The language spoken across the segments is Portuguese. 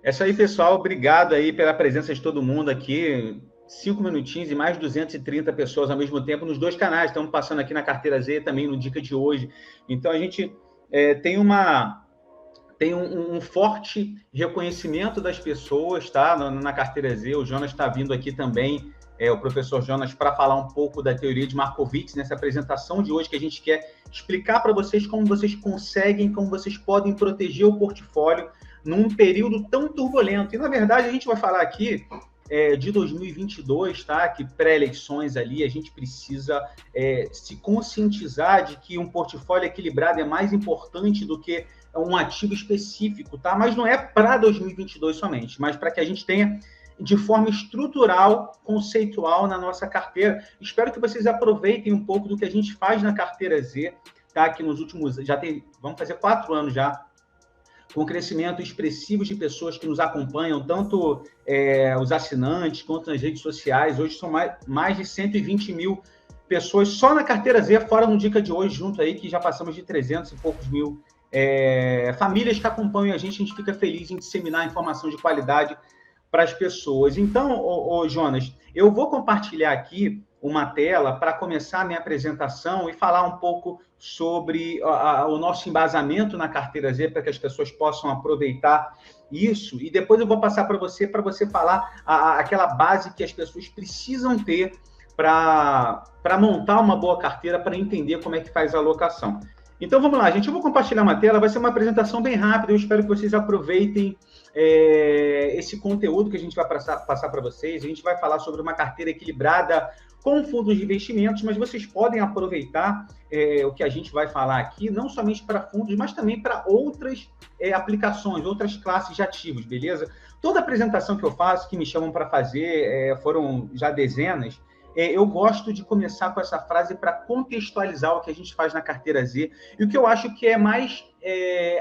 É isso aí, pessoal. Obrigado aí pela presença de todo mundo aqui. 5 minutinhos e mais 230 pessoas ao mesmo tempo nos dois canais. Estamos passando aqui na Carteira Z também no Dica de hoje. Então, a gente tem um forte reconhecimento das pessoas, tá? Na Carteira Z. O Jonas está vindo aqui também, o professor Jonas, para falar um pouco da teoria de Markowitz nessa apresentação de hoje, que a gente quer explicar para vocês como vocês conseguem, como vocês podem proteger o portfólio num período tão turbulento. E, na verdade, a gente vai falar aqui de 2022, tá? Que pré-eleições ali, a gente precisa se conscientizar de que um portfólio equilibrado é mais importante do que um ativo específico, tá? Mas não é para 2022 somente, mas para que a gente tenha de forma estrutural, conceitual na nossa carteira. Espero que vocês aproveitem um pouco do que a gente faz na Carteira Z, tá? Que nos últimos, vamos fazer 4 anos já, com crescimento expressivo de pessoas que nos acompanham, tanto os assinantes quanto nas redes sociais. Hoje são mais de 120 mil pessoas só na Carteira Z, fora no Dica de hoje, junto aí, que já passamos de 300 e poucos mil famílias que acompanham a gente fica feliz em disseminar informação de qualidade para as pessoas. Então, Jonas, eu vou compartilhar aqui uma tela para começar a minha apresentação e falar um pouco sobre o nosso embasamento na Carteira Z, para que as pessoas possam aproveitar isso, e depois eu vou passar para você falar aquela base que as pessoas precisam ter para montar uma boa carteira, para entender como é que faz a alocação. Então, vamos lá, gente. Eu vou compartilhar uma tela, vai ser uma apresentação bem rápida, eu espero que vocês aproveitem esse conteúdo que a gente vai passar para vocês. A gente vai falar sobre uma carteira equilibrada com fundos de investimentos, mas vocês podem aproveitar o que a gente vai falar aqui, não somente para fundos, mas também para outras aplicações, outras classes de ativos, beleza? Toda apresentação que eu faço, que me chamam para fazer, foram já dezenas, eu gosto de começar com essa frase para contextualizar o que a gente faz na Carteira Z e o que eu acho que é mais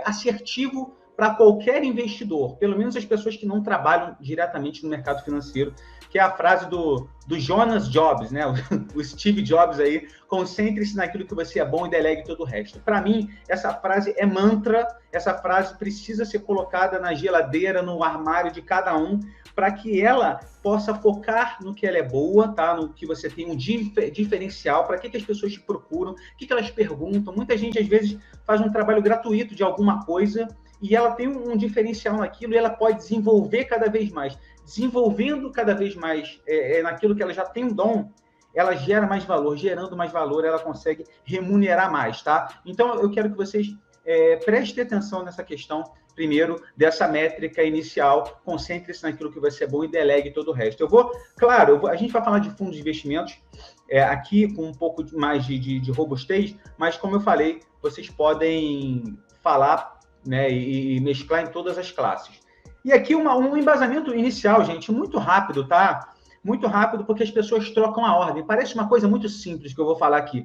assertivo para qualquer investidor, pelo menos as pessoas que não trabalham diretamente no mercado financeiro, que é a frase do Jonas Jobs, né? O Steve Jobs aí: concentre-se naquilo que você é bom e delegue todo o resto. Para mim, essa frase é mantra, essa frase precisa ser colocada na geladeira, no armário de cada um, para que ela possa focar no que ela é boa, tá? No que você tem um diferencial, para que as pessoas te procuram, o que elas perguntam. Muita gente, às vezes, faz um trabalho gratuito de alguma coisa e ela tem um diferencial naquilo e ela pode desenvolver cada vez mais. Desenvolvendo cada vez mais naquilo que ela já tem um dom, ela gera mais valor. Gerando mais valor, ela consegue remunerar mais, tá? Então, eu quero que vocês prestem atenção nessa questão, primeiro, dessa métrica inicial: concentre-se naquilo que vai ser bom e delegue todo o resto. A gente vai falar de fundos de investimentos aqui com um pouco mais de robustez, mas, como eu falei, vocês podem falar, né, e mesclar em todas as classes. E aqui um embasamento inicial, gente, muito rápido, tá? Muito rápido, porque as pessoas trocam a ordem. Parece uma coisa muito simples que eu vou falar aqui.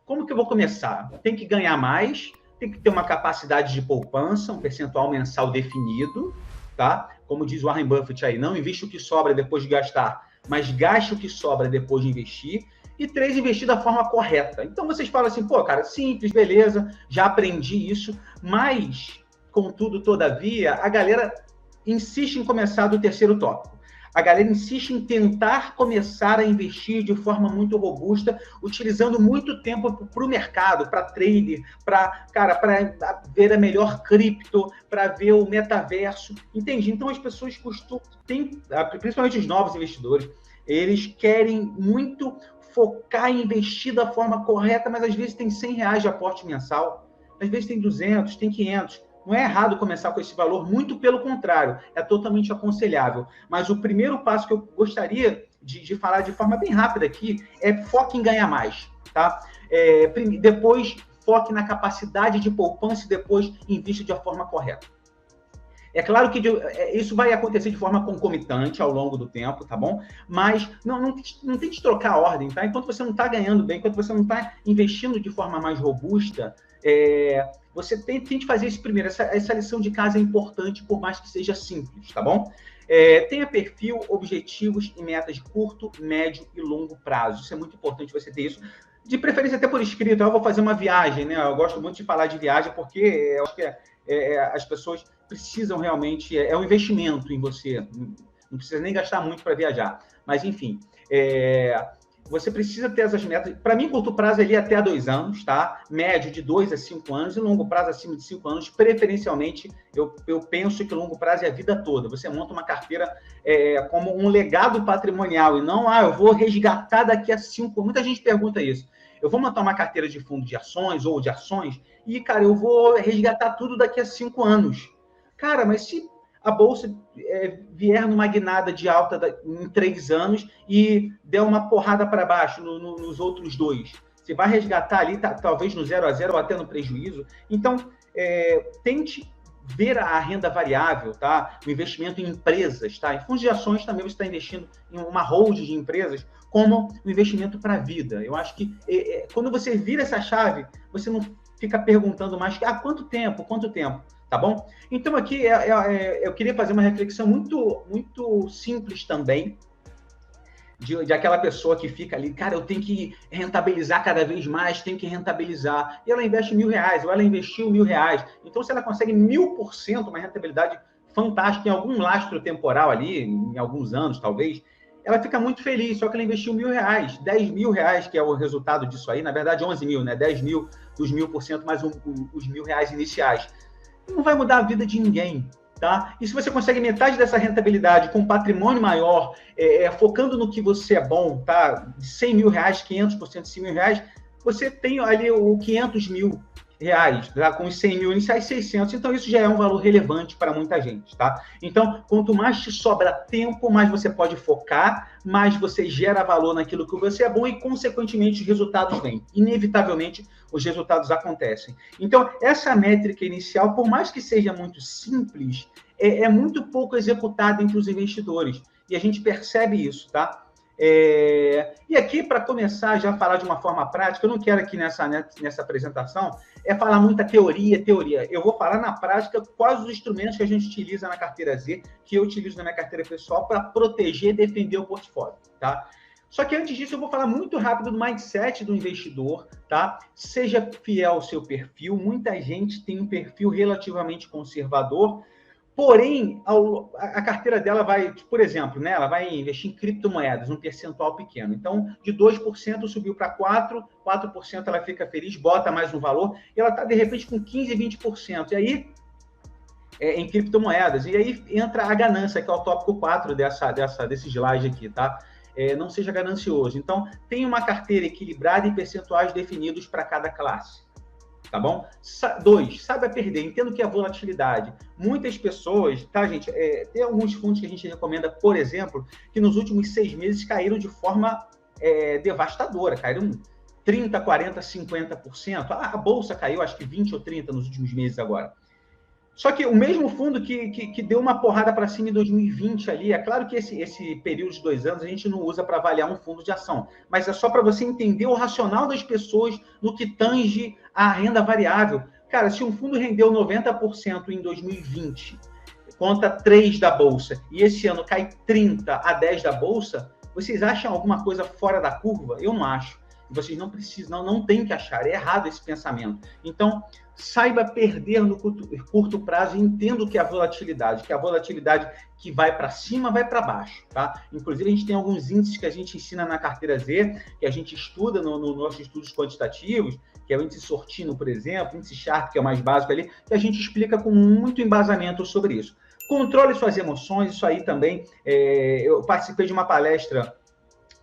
Como que eu vou começar? Tem que ganhar mais, tem que ter uma capacidade de poupança, um percentual mensal definido, tá? Como diz o Warren Buffett aí: não investe o que sobra depois de gastar, mas gaste o que sobra depois de investir. E 3, investir da forma correta. Então, vocês falam assim: pô, cara, simples, beleza, já aprendi isso, mas, contudo, todavia, a galera insiste em começar do terceiro tópico. A galera insiste em tentar começar a investir de forma muito robusta, utilizando muito tempo para o mercado, para trader, para ver a melhor cripto, para ver o metaverso. Entende? Então, as pessoas principalmente os novos investidores, eles querem muito focar em investir da forma correta, mas às vezes tem R$100 de aporte mensal, às vezes tem 200, tem 500. Não é errado começar com esse valor, muito pelo contrário, é totalmente aconselhável. Mas o primeiro passo que eu gostaria de falar de forma bem rápida aqui é: foque em ganhar mais, tá? Depois, foque na capacidade de poupança e depois invista de forma correta. É claro que isso vai acontecer de forma concomitante ao longo do tempo, tá bom? Mas não tente trocar a ordem, tá? Enquanto você não está ganhando bem, enquanto você não está investindo de forma mais robusta, você tente fazer isso primeiro. Essa lição de casa é importante, por mais que seja simples, tá bom? Tenha perfil, objetivos e metas de curto, médio e longo prazo. Isso é muito importante você ter isso. De preferência até por escrito. Eu vou fazer uma viagem, né? Eu gosto muito de falar de viagem porque eu acho que as pessoas precisam realmente... É um investimento em você. Não precisa nem gastar muito para viajar. Mas, enfim... Você precisa ter essas metas. Para mim, curto prazo ali até 2 anos, tá? Médio de 2 a 5 anos e longo prazo acima de 5 anos. Preferencialmente, eu penso que longo prazo é a vida toda. Você monta uma carteira como um legado patrimonial e não, eu vou resgatar daqui a 5 anos. Muita gente pergunta isso. Eu vou montar uma carteira de fundo de ações ou de ações e, cara, eu vou resgatar tudo daqui a 5 anos. Cara, mas se a bolsa vier numa guinada de alta em 3 anos e der uma porrada para baixo nos outros 2. Você vai resgatar ali, talvez no 0 a 0 ou até no prejuízo. Então, tente ver a renda variável, tá? O investimento em empresas, tá? Em fundos de ações também você está investindo em uma holding de empresas como um investimento para a vida. Eu acho que quando você vira essa chave, você não fica perguntando mais quanto tempo? Tá bom? Então, aqui eu queria fazer uma reflexão muito, muito simples também, de aquela pessoa que fica ali, cara, eu tenho que rentabilizar cada vez mais, tenho que rentabilizar. E ela investe R$1.000, ou ela investiu R$1.000. Então, se ela consegue 1.000%, uma rentabilidade fantástica em algum lastro temporal ali, em alguns anos, talvez, ela fica muito feliz, só que ela investiu R$1.000, R$10.000, que é o resultado disso aí, na verdade, 11 mil, né? 10 mil dos 1.000% mais os R$1.000 iniciais. Não vai mudar a vida de ninguém, tá? E se você consegue metade dessa rentabilidade com um patrimônio maior, focando no que você é bom, tá? De R$100.000, 500% de R$100.000, você tem ali o R$500.000, tá? Com os 100 mil iniciais, 600. Então, isso já é um valor relevante para muita gente, tá? Então, quanto mais te sobra tempo, mais você pode focar, mais você gera valor naquilo que você é bom e, consequentemente, os resultados vêm. Inevitavelmente, os resultados acontecem. Então, essa métrica inicial, por mais que seja muito simples, é muito pouco executada entre os investidores. E a gente percebe isso, tá? E aqui, para começar já a falar de uma forma prática, eu não quero aqui nessa apresentação falar muita teoria. Eu vou falar na prática quais os instrumentos que a gente utiliza na carteira Z, que eu utilizo na minha carteira pessoal para proteger e defender o portfólio, tá? Só que antes disso, eu vou falar muito rápido do mindset do investidor, tá? Seja fiel ao seu perfil. Muita gente tem um perfil relativamente conservador, porém, a carteira dela vai, por exemplo, né, ela vai investir em criptomoedas, um percentual pequeno. Então, de 2% subiu para 4%, 4% ela fica feliz, bota mais um valor, e ela está, de repente, com 15%, 20%. E aí, em criptomoedas. E aí entra a ganância, que é o tópico 4 desse slide aqui, tá? Não seja ganancioso. Então, tem uma carteira equilibrada e percentuais definidos para cada classe. Tá bom? 2, saiba perder, entendo que é a volatilidade. Muitas pessoas, tá, gente? Tem alguns fundos que a gente recomenda, por exemplo, que nos últimos 6 meses caíram de forma devastadora, caíram 30%, 40%, 50%. A bolsa caiu, acho que 20% ou 30% nos últimos meses agora. Só que o mesmo fundo que deu uma porrada para cima em 2020 ali, é claro que esse período de 2 anos a gente não usa para avaliar um fundo de ação, mas é só para você entender o racional das pessoas no que tange a renda variável. Cara, se um fundo rendeu 90% em 2020, conta 3% da Bolsa, e esse ano cai 30% a 10% da Bolsa, vocês acham alguma coisa fora da curva? Eu não acho. Vocês não precisam, não tem que achar, é errado esse pensamento. Então, saiba perder no curto prazo e entenda o que é a volatilidade, que vai para cima, vai para baixo, tá? Inclusive, a gente tem alguns índices que a gente ensina na carteira Z, que a gente estuda nos nossos estudos quantitativos, que é o índice Sortino, por exemplo, índice Sharpe, que é o mais básico ali, que a gente explica com muito embasamento sobre isso. Controle suas emoções, isso aí também. Eu participei de uma palestra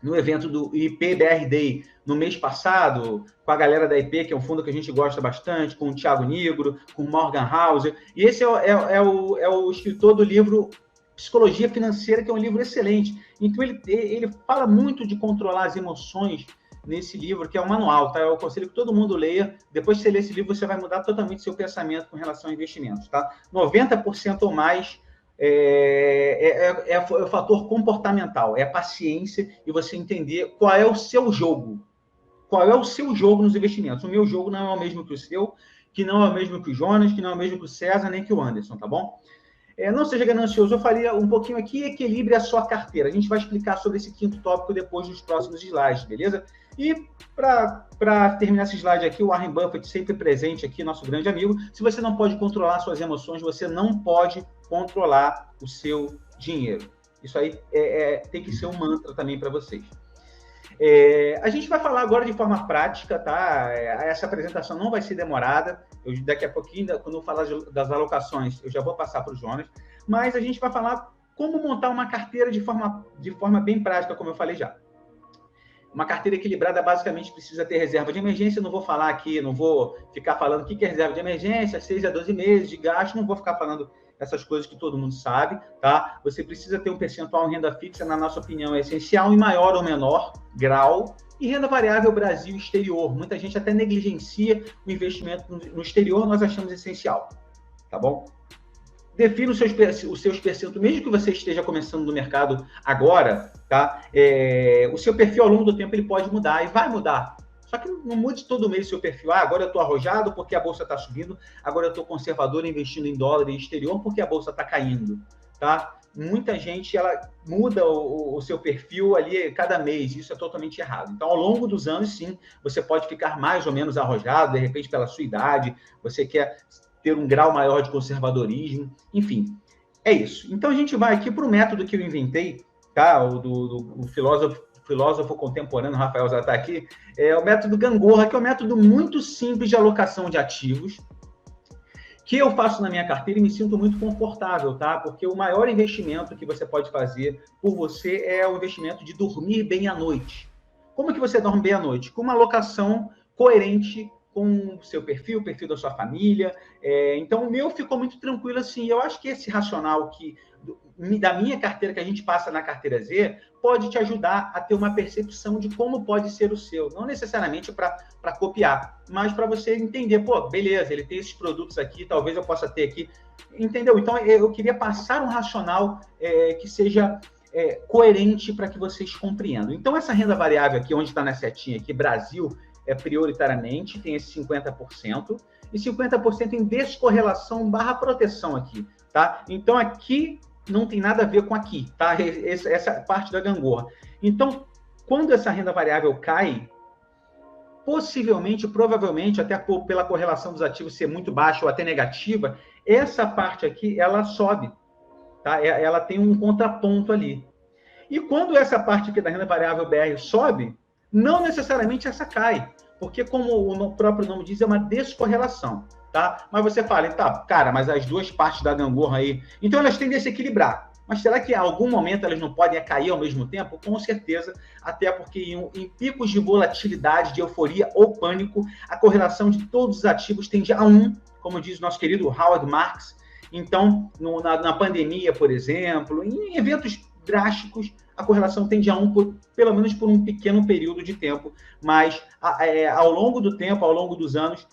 no evento do IP BR Day no mês passado, com a galera da IP, que é um fundo que a gente gosta bastante, com o Thiago Nigro, com o Morgan Housel, e esse é o escritor do livro Psicologia Financeira, que é um livro excelente. Então, ele fala muito de controlar as emoções nesse livro, que é um manual, tá? Eu aconselho que todo mundo leia. Depois que você ler esse livro, você vai mudar totalmente seu pensamento com relação a investimentos, tá? 90% ou mais é o fator comportamental, é a paciência e você entender qual é o seu jogo. Qual é o seu jogo nos investimentos? O meu jogo não é o mesmo que o seu, que não é o mesmo que o Jonas, que não é o mesmo que o César, nem que o Anderson, tá bom? Não seja ganancioso, eu faria um pouquinho aqui, equilibre a sua carteira. A gente vai explicar sobre esse quinto tópico depois dos próximos slides, beleza? E para terminar esse slide aqui, o Warren Buffett sempre presente aqui, nosso grande amigo. Se você não pode controlar suas emoções, você não pode controlar o seu dinheiro. Isso aí tem que ser um mantra também para vocês. A gente vai falar agora de forma prática, tá? Essa apresentação não vai ser demorada. Daqui a pouquinho, quando eu falar das alocações, eu já vou passar para o Jonas. Mas a gente vai falar como montar uma carteira de forma bem prática, como eu falei já. Uma carteira equilibrada basicamente precisa ter reserva de emergência. Eu não vou falar aqui, não vou ficar falando o que é reserva de emergência, 6 a 12 meses de gasto, não vou ficar falando essas coisas que todo mundo sabe, tá? Você precisa ter um percentual em renda fixa, na nossa opinião, é essencial, em maior ou menor grau, e renda variável Brasil e exterior. Muita gente até negligencia o investimento no exterior, nós achamos essencial, tá bom? Defina os seus percentuais, mesmo que você esteja começando no mercado agora, tá? O seu perfil ao longo do tempo ele pode mudar e vai mudar. Só que não mude todo mês o seu perfil. Agora eu estou arrojado porque a bolsa está subindo. Agora eu estou conservador investindo em dólar e exterior porque a bolsa está caindo, tá? Muita gente ela muda o seu perfil ali cada mês. Isso é totalmente errado. Então, ao longo dos anos, sim, você pode ficar mais ou menos arrojado, de repente pela sua idade, você quer ter um grau maior de conservadorismo, enfim, é isso. Então, a gente vai aqui para o método que eu inventei, tá? Do filósofo contemporâneo, Rafael já está aqui, o método Gangorra, que é um método muito simples de alocação de ativos, que eu faço na minha carteira e me sinto muito confortável, tá? Porque o maior investimento que você pode fazer por você é o investimento de dormir bem à noite. Como que você dorme bem à noite? Com uma alocação coerente com o seu perfil, o perfil da sua família. Então, o meu ficou muito tranquilo assim. Eu acho que esse racional da minha carteira, que a gente passa na carteira Z, pode te ajudar a ter uma percepção de como pode ser o seu. Não necessariamente para copiar, mas para você entender, pô, beleza, ele tem esses produtos aqui, talvez eu possa ter aqui. Entendeu? Então, eu queria passar um racional que seja coerente para que vocês compreendam. Então, essa renda variável aqui, onde está na setinha aqui, Brasil, prioritariamente, tem esse 50%, e 50% em descorrelação / proteção aqui, tá? Então, aqui não tem nada a ver com aqui, tá? Essa parte da gangorra. Então, quando essa renda variável cai, possivelmente, provavelmente, até pela correlação dos ativos ser muito baixa ou até negativa, essa parte aqui, ela sobe, tá? Ela tem um contraponto ali. E quando essa parte aqui da renda variável BR sobe, não necessariamente essa cai, porque como o próprio nome diz, é uma descorrelação, tá? Mas você fala, tá, cara, mas as duas partes da gangorra aí, então elas tendem a se equilibrar. Mas será que em algum momento elas não podem cair ao mesmo tempo? Com certeza, até porque em picos de volatilidade, de euforia ou pânico, a correlação de todos os ativos tende a 1, como diz o nosso querido Howard Marks. Então, na pandemia, por exemplo, em eventos drásticos, a correlação tende a 1, pelo menos por um pequeno período de tempo, mas ao longo do tempo, ao longo dos anos,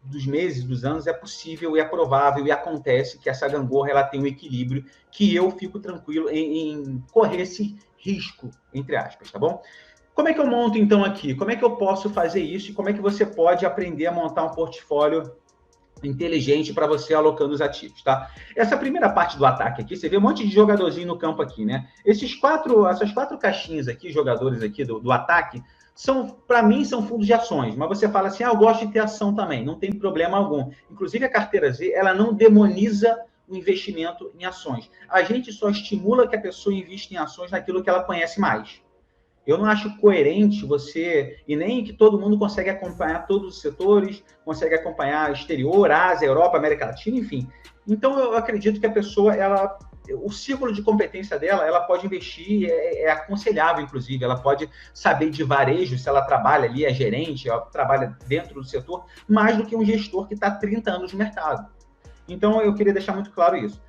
dos meses, dos anos, é possível e é provável e acontece que essa gangorra ela tem um equilíbrio que eu fico tranquilo em correr esse risco, entre aspas, tá bom? Como é que eu monto, então, aqui? Como é que eu posso fazer isso e como é que você pode aprender a montar um portfólio inteligente para você alocando os ativos, tá? Essa primeira parte do ataque aqui, você vê um monte de jogadorzinho no campo aqui, né? Essas quatro caixinhas aqui, jogadores aqui do ataque, para mim, são fundos de ações, mas você fala assim, eu gosto de ter ação também, não tem problema algum. Inclusive, a carteira Z, ela não demoniza o investimento em ações. A gente só estimula que a pessoa invista em ações naquilo que ela conhece mais. Eu não acho coerente você, e nem que todo mundo consegue acompanhar todos os setores, consegue acompanhar exterior, Ásia, Europa, América Latina, enfim. Então, eu acredito que a pessoa, o círculo de competência dela, ela pode investir, é aconselhável, inclusive, ela pode saber de varejo, se ela trabalha ali, é gerente, ela trabalha dentro do setor, mais do que um gestor que está há 30 anos no mercado. Então, eu queria deixar muito claro isso.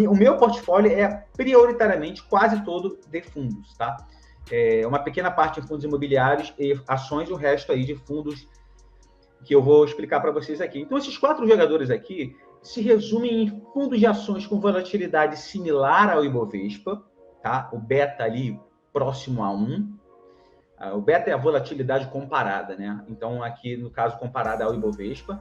O meu portfólio é prioritariamente quase todo de fundos, tá? Uma pequena parte em fundos imobiliários e ações, o resto aí de fundos que eu vou explicar para vocês aqui. Então, esses 4 jogadores aqui se resumem em fundos de ações com volatilidade similar ao Ibovespa, tá? O beta ali próximo a 1. O beta é a volatilidade comparada, né? Então, aqui, no caso, comparada ao Ibovespa.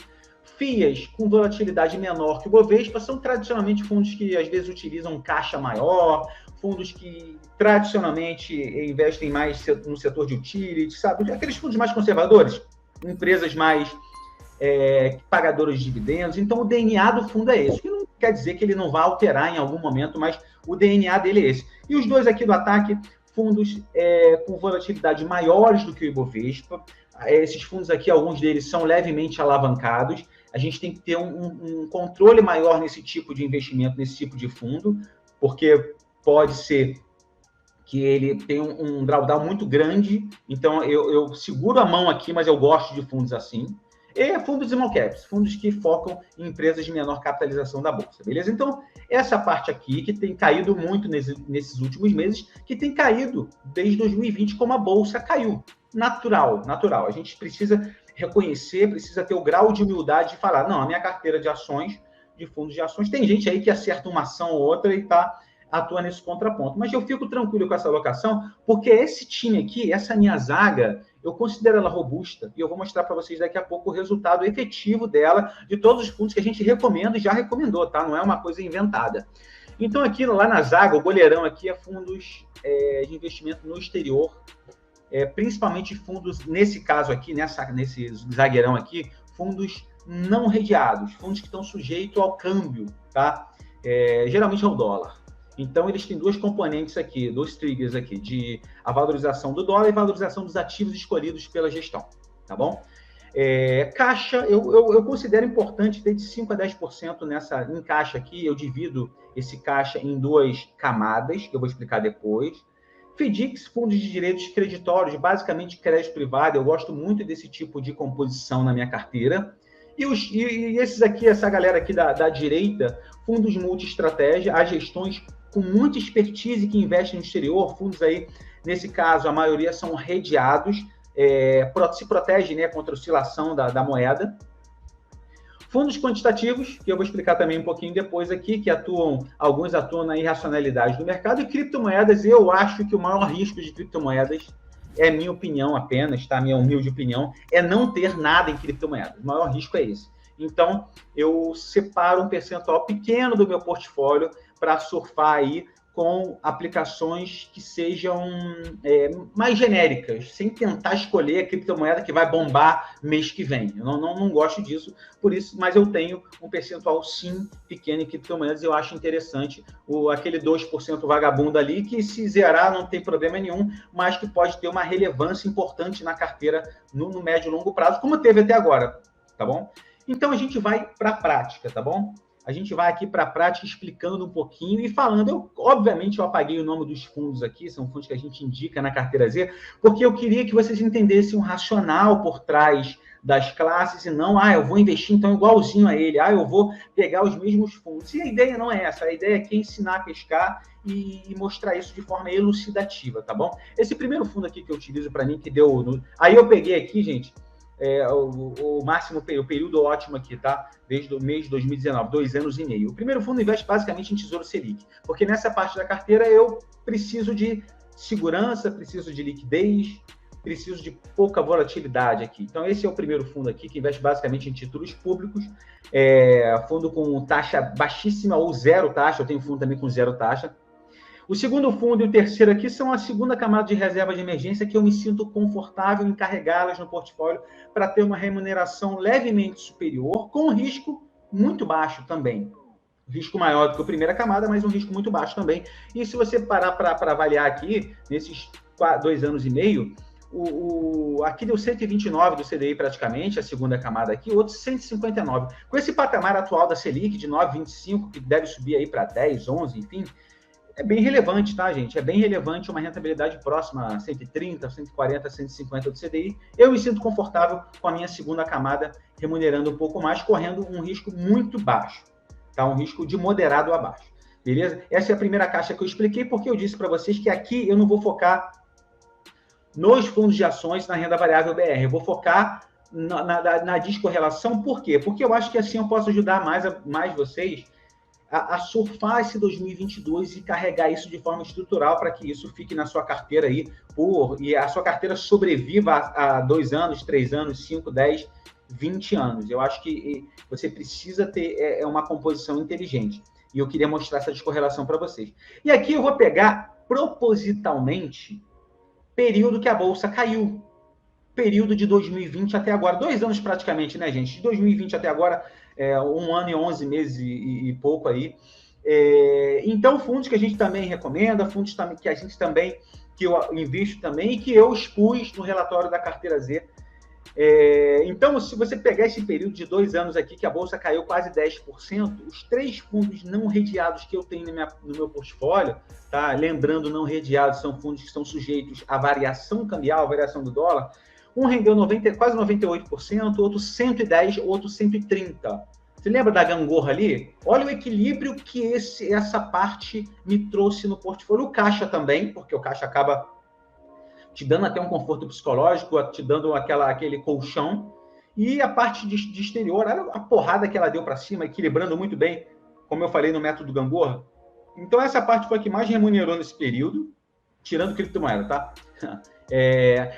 FIAs com volatilidade menor que o Bovespa são tradicionalmente fundos que às vezes utilizam caixa maior, fundos que tradicionalmente investem mais no setor de utility, sabe? Aqueles fundos mais conservadores, empresas mais pagadoras de dividendos. Então, o DNA do fundo é esse, que não quer dizer que ele não vá alterar em algum momento, mas o DNA dele é esse. E os dois aqui do ataque, fundos com volatilidade maiores do que o Ibovespa. Esses fundos aqui, alguns deles são levemente alavancados. A gente tem que ter um controle maior nesse tipo de investimento, nesse tipo de fundo, porque pode ser que ele tenha um drawdown muito grande. Então, eu seguro a mão aqui, mas eu gosto de fundos assim. E fundos small caps, fundos que focam em empresas de menor capitalização da Bolsa, beleza? Então, essa parte aqui, que tem caído muito nesses últimos meses, que tem caído desde 2020, como a Bolsa caiu. Natural. A gente precisa reconhecer, precisa ter o grau de humildade de falar, não, a minha carteira de ações, de fundos de ações, tem gente aí que acerta uma ação ou outra e atua nesse contraponto. Mas eu fico tranquilo com essa alocação, porque esse time aqui, essa minha zaga, eu considero ela robusta, e eu vou mostrar para vocês daqui a pouco o resultado efetivo dela, de todos os fundos que a gente recomenda e já recomendou, tá? Não é uma coisa inventada. Então, aqui lá na zaga, o goleirão aqui é fundos de investimento no exterior, principalmente fundos, nesse caso aqui, nesse zagueirão aqui, fundos não redeados, fundos que estão sujeitos ao câmbio, tá? Geralmente é o dólar. Então, eles têm duas componentes aqui, dois triggers aqui, a valorização do dólar e valorização dos ativos escolhidos pela gestão, tá bom? Caixa, eu considero importante ter de 5% a 10% em caixa aqui. Eu divido esse caixa em duas camadas, que eu vou explicar depois. FDICs, fundos de direitos creditórios, basicamente crédito privado. Eu gosto muito desse tipo de composição na minha carteira. E esses aqui, essa galera aqui da direita, fundos multi-estratégia, as gestões com muita expertise que investem no exterior, fundos aí, nesse caso, a maioria são redeados, se protegem, né, contra a oscilação da moeda. Fundos quantitativos, que eu vou explicar também um pouquinho depois aqui, que alguns atuam na irracionalidade do mercado, e criptomoedas. Eu acho que o maior risco de criptomoedas, é minha opinião apenas, tá? Minha humilde opinião, é não ter nada em criptomoedas. O maior risco é esse. Então, eu separo um percentual pequeno do meu portfólio para surfar aí com aplicações que sejam mais genéricas, sem tentar escolher a criptomoeda que vai bombar mês que vem. Eu não gosto disso, por isso, mas eu tenho um percentual, sim, pequeno em criptomoedas. Eu acho interessante aquele 2% vagabundo ali, que se zerar não tem problema nenhum, mas que pode ter uma relevância importante na carteira no médio e longo prazo, como teve até agora, tá bom? Então, a gente vai para a prática, tá bom? A gente vai aqui para a prática explicando um pouquinho e falando. Obviamente, eu apaguei o nome dos fundos aqui, são fundos que a gente indica na carteira Z, porque eu queria que vocês entendessem um racional por trás das classes e não, eu vou investir então igualzinho a ele, eu vou pegar os mesmos fundos. E a ideia não é essa, a ideia é que ensinar a pescar e mostrar isso de forma elucidativa, tá bom? Esse primeiro fundo aqui que eu utilizo para mim, que deu... Aí eu peguei aqui, gente, o máximo, o período ótimo aqui, tá? Desde o mês de 2019, 2 anos e meio. O primeiro fundo investe basicamente em Tesouro Selic, porque nessa parte da carteira eu preciso de segurança, preciso de liquidez, preciso de pouca volatilidade aqui. Então, esse é o primeiro fundo aqui, que investe basicamente em títulos públicos, fundo com taxa baixíssima ou zero taxa. Eu tenho fundo também com zero taxa. O segundo fundo e o terceiro aqui são a segunda camada de reserva de emergência, que eu me sinto confortável em carregá-las no portfólio para ter uma remuneração levemente superior, com um risco muito baixo também. Risco maior do que a primeira camada, mas um risco muito baixo também. E se você parar para avaliar aqui, nesses 2 anos e meio, aqui deu 129 do CDI praticamente, a segunda camada aqui, o outro 159. Com esse patamar atual da Selic de 9,25, que deve subir aí para 10, 11, enfim... É bem relevante, tá, gente? É bem relevante, uma rentabilidade próxima a 130, 140, 150 do CDI. Eu me sinto confortável com a minha segunda camada, remunerando um pouco mais, correndo um risco muito baixo, tá? Um risco de moderado a baixo, beleza? Essa é a primeira caixa que eu expliquei, porque eu disse para vocês que aqui eu não vou focar nos fundos de ações na renda variável BR. Eu vou focar na descorrelação. Por quê? Porque eu acho que assim eu posso ajudar mais vocês a surfar esse 2022 e carregar isso de forma estrutural para que isso fique na sua carteira aí e a sua carteira sobreviva a 2 anos, 3 anos, 5, 10 20 anos. Eu acho que você precisa ter uma composição inteligente. E eu queria mostrar essa descorrelação para vocês. E aqui eu vou pegar propositalmente período que a Bolsa caiu. Período de 2020 até agora. 2 anos praticamente, né, gente? De 2020 até agora, 1 ano e 11 meses e pouco aí. Então, fundos que a gente também recomenda, fundos também que a gente também, que eu invisto também e que eu expus no relatório da Carteira Z. Então, se você pegar esse período de 2 anos aqui, que a Bolsa caiu quase 10%, os 3 fundos não redeados que eu tenho no meu portfólio, tá? Lembrando, não redeados são fundos que estão sujeitos à variação cambial, variação do dólar. Um rendeu quase 98%, outro 110%, outro 130%. Você lembra da gangorra ali? Olha o equilíbrio que essa parte me trouxe no portfólio. O caixa também, porque o caixa acaba te dando até um conforto psicológico, te dando aquele colchão. E a parte de exterior, olha a porrada que ela deu para cima, equilibrando muito bem, como eu falei no método gangorra. Então, essa parte foi a que mais remunerou nesse período, tirando criptomoeda, tá?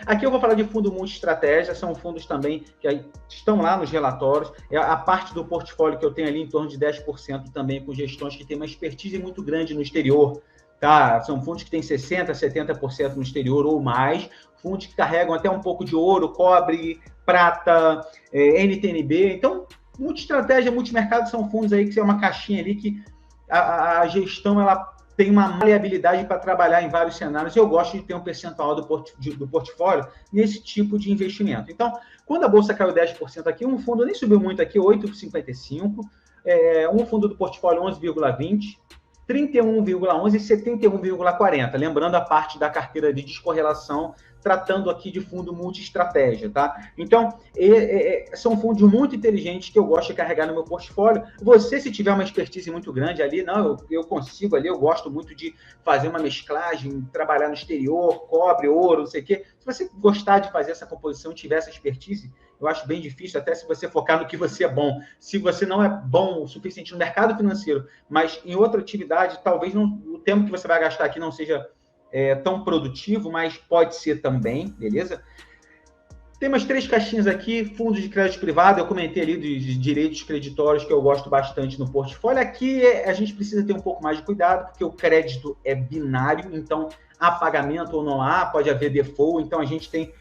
Aqui eu vou falar de fundo multi-estratégia, são fundos também que estão lá nos relatórios. A parte do portfólio que eu tenho ali em torno de 10% também com gestões que têm uma expertise muito grande no exterior. Tá? São fundos que têm 60%, 70% no exterior ou mais, fundos que carregam até um pouco de ouro, cobre, prata, NTNB. Então, multi-estratégia, multimercado são fundos aí que é uma caixinha ali que a gestão ela tem uma maleabilidade para trabalhar em vários cenários. Eu gosto de ter um percentual do portfólio nesse tipo de investimento. Então, quando a Bolsa caiu 10% aqui, um fundo nem subiu muito aqui, 8,55%, um fundo do portfólio 11,20%, 31,11% e 71,40%. Lembrando a parte da carteira de descorrelação, tratando aqui de fundo multi-estratégia, tá? Então, são fundos muito inteligentes que eu gosto de carregar no meu portfólio. Você, se tiver uma expertise muito grande ali, eu consigo ali, eu gosto muito de fazer uma mesclagem, trabalhar no exterior, cobre, ouro, não sei o quê. Se você gostar de fazer essa composição, tiver essa expertise, eu acho bem difícil, até se você focar no que você é bom. Se você não é bom o suficiente no mercado financeiro, mas em outra atividade, talvez o tempo que você vai gastar aqui não seja tão produtivo, mas pode ser também, beleza? Tem umas 3 caixinhas aqui, fundos de crédito privado, eu comentei ali de direitos creditórios que eu gosto bastante no portfólio. Aqui a gente precisa ter um pouco mais de cuidado, porque o crédito é binário, então há pagamento ou não há, pode haver default, então a gente tem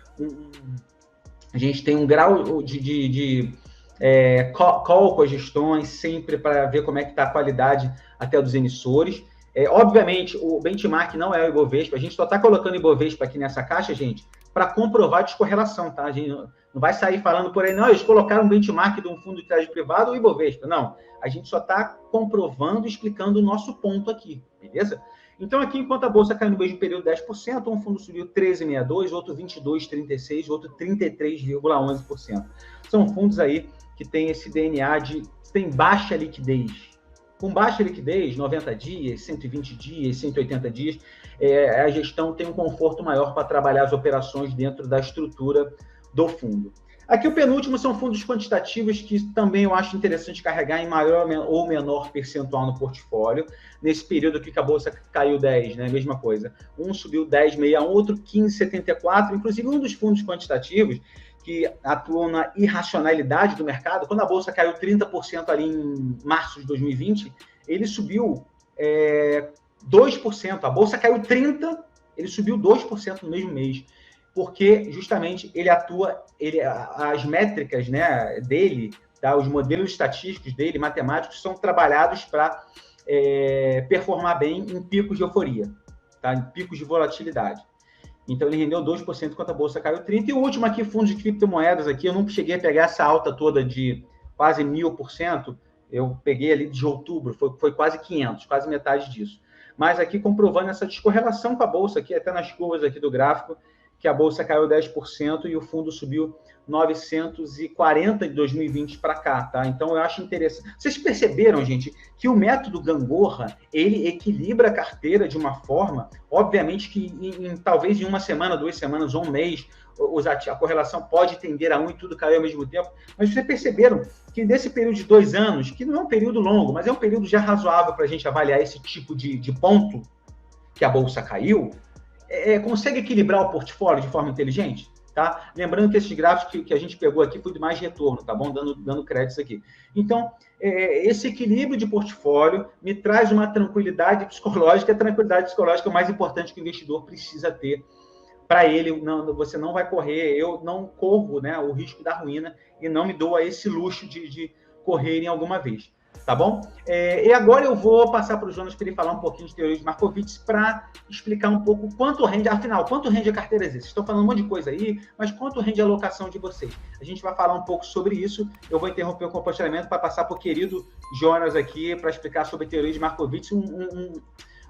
um grau de call com as gestões, sempre para ver como é que está a qualidade até dos emissores. Obviamente, o benchmark não é o Ibovespa, a gente só está colocando o Ibovespa aqui nessa caixa, gente, para comprovar a descorrelação, tá? A gente não vai sair falando por aí, não, eles colocaram um benchmark de um fundo de crédito privado ou Ibovespa. Não, a gente só está comprovando e explicando o nosso ponto aqui, beleza? Então, aqui, enquanto a Bolsa caiu no mesmo período 10%, um fundo subiu 13,62%, outro 22,36%, outro 33,11%. São fundos aí que têm esse DNA tem baixa liquidez. Com baixa liquidez, 90 dias, 120 dias, 180 dias, a gestão tem um conforto maior para trabalhar as operações dentro da estrutura do fundo. Aqui o penúltimo são fundos quantitativos que também eu acho interessante carregar em maior ou menor percentual no portfólio. Nesse período aqui que a Bolsa caiu 10, né? Mesma coisa. Um subiu 10,61, outro 15,74. Inclusive, um dos fundos quantitativos que atuam na irracionalidade do mercado, quando a Bolsa caiu 30% ali em março de 2020, ele subiu 2%. A Bolsa caiu 30%, ele subiu 2% no mesmo mês. Porque justamente as métricas, né, dele, tá, os modelos estatísticos dele, matemáticos, são trabalhados para performar bem em picos de euforia, tá, em picos de volatilidade. Então, ele rendeu 2%, enquanto a Bolsa caiu 30%. E o último aqui, fundo de criptomoedas, aqui, eu não cheguei a pegar essa alta toda de quase 1.000%, eu peguei ali de outubro, foi quase 500, quase metade disso. Mas aqui, comprovando essa descorrelação com a Bolsa, aqui, até nas curvas aqui do gráfico, que a Bolsa caiu 10% e o fundo subiu 940 de 2020 para cá, tá? Então, eu acho interessante. Vocês perceberam, gente, que o método gangorra, ele equilibra a carteira de uma forma, obviamente que talvez em uma semana, 2 semanas ou um mês, a correlação pode tender a 1 e tudo cair ao mesmo tempo, mas vocês perceberam que nesse período de 2 anos, que não é um período longo, mas é um período já razoável para a gente avaliar esse tipo de ponto que a Bolsa caiu, consegue equilibrar o portfólio de forma inteligente? tá? Lembrando que esses gráficos que a gente pegou aqui foi de mais retorno, tá bom? Dando créditos aqui. Então, esse equilíbrio de portfólio me traz uma tranquilidade psicológica. A tranquilidade psicológica é o mais importante que o investidor precisa ter. Para ele, não, você não vai correr, eu não corro, né, o risco da ruína e não me dou a esse luxo de correr em alguma vez, tá bom? E agora eu vou passar para o Jonas para ele falar um pouquinho de teoria de Markowitz para explicar um pouco quanto rende, afinal, quanto rende a carteira Z. Vocês estão falando um monte de coisa aí, mas quanto rende a alocação de vocês? A gente vai falar um pouco sobre isso, eu vou interromper o compartilhamento para passar para o querido Jonas aqui para explicar sobre a teoria de Markowitz,